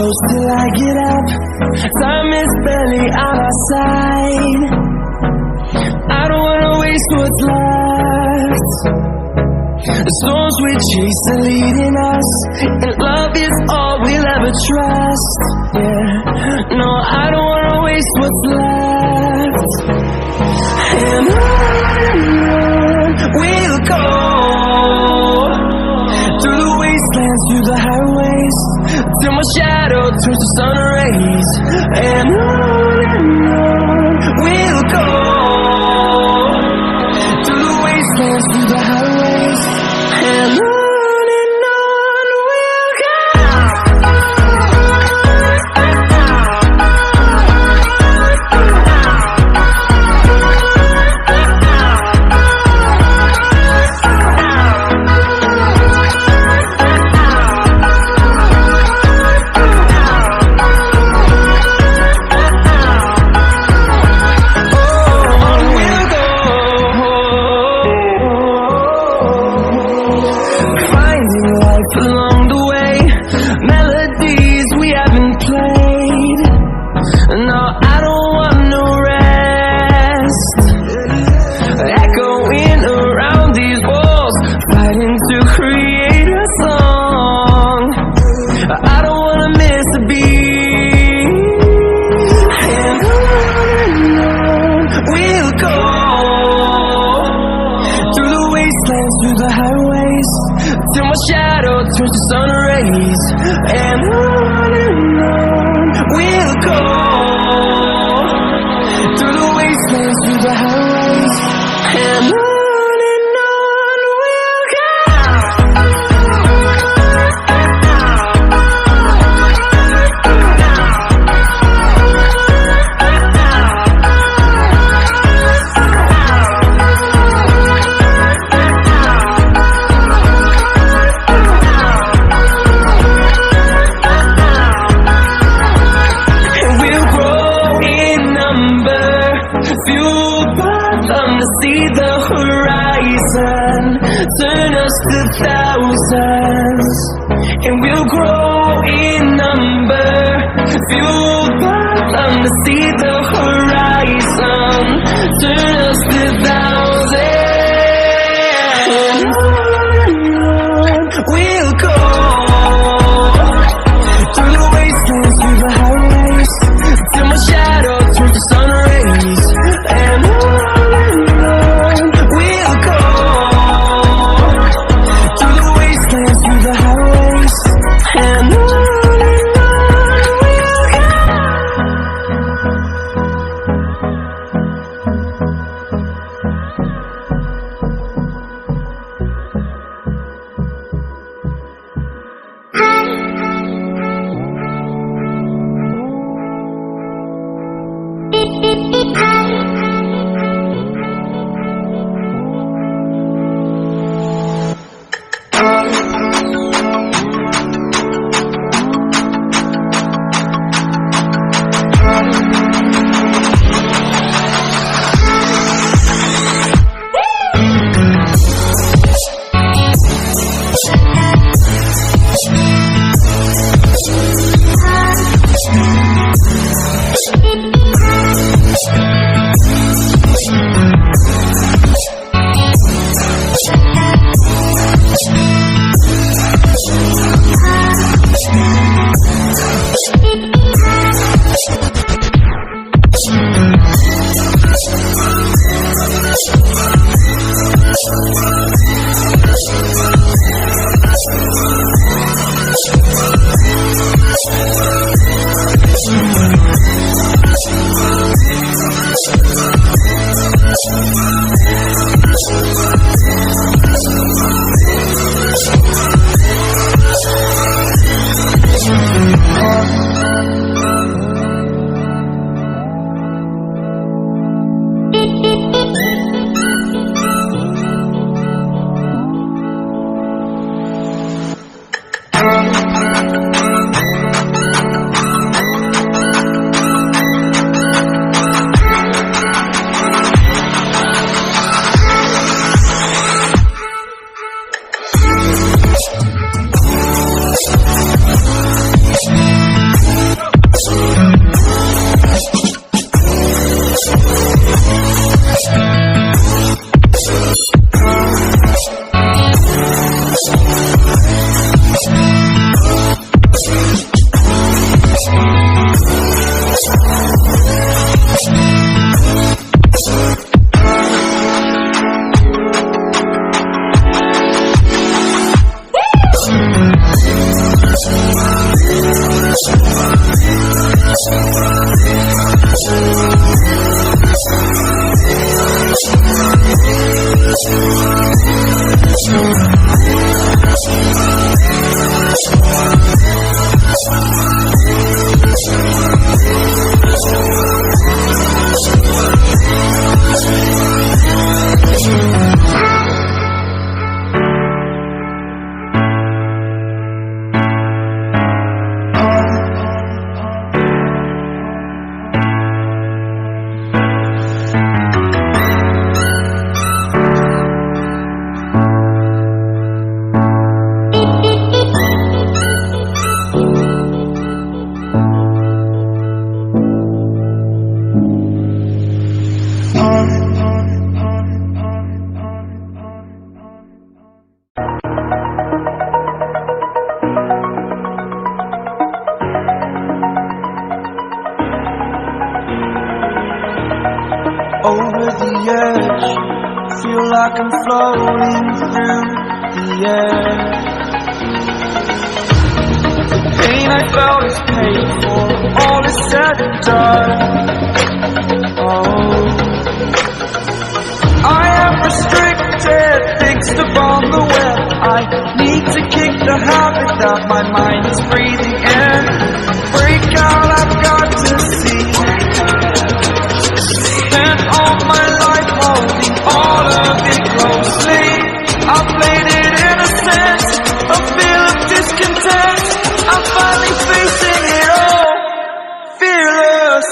close till I get up. Time is barely on our side. I don't wanna waste what's left. The storms we chase are leading us, and love is all we'll ever trust. Yeah, no, I don't wanna waste what's left. And on we'll go, through the wastelands, through the highways, till my shadow turns to sun rays. And on we'll go, through the wastelands, through the highways, and on we'll go. Along the way, melodies we haven't played. No, I don't want no rest. Echoing around these walls, fighting to create a song. I don't wanna miss a beat. And on we'll go, through the wastelands, through the highways, till my shadow turns to sun rays. And on we'll go, through the wastelands, through the highways, and on we'll go. Fueled by them to see the horizon, turn us to thousands, and we'll grow in number. Fueled by them to see the horizon, turn us to thousands. And on we'll go, through the wastelands, through the highways, till my shadow turns to sun rays. And on we'll go, through the wastelands, through the highways, and on we'll go. over the edge. Feel like I'm floating through the air. The pain I felt is paid for, all is said and done. Oh, I am restricted, fixed upon the web. I need to kick the habit that my mind is breathing in. Break out, I've got to see. Spent all my life holding all of it closely. I played it innocent, a feel of discontent. I'm finally facing it all, fearless.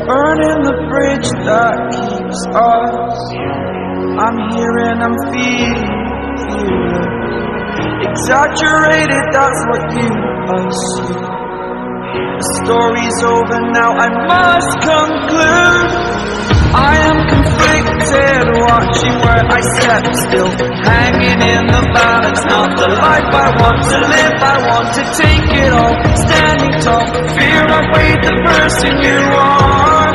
Burning the bridge that keeps us. I'm here and I'm feeling exaggerated, that's what you assume. The story's over now, I must conclude. I am conflicted, watching where I step still, hanging in the balance. Not the life I want to live, I want to take it all. Standing tall, fear I've weighed the person you are.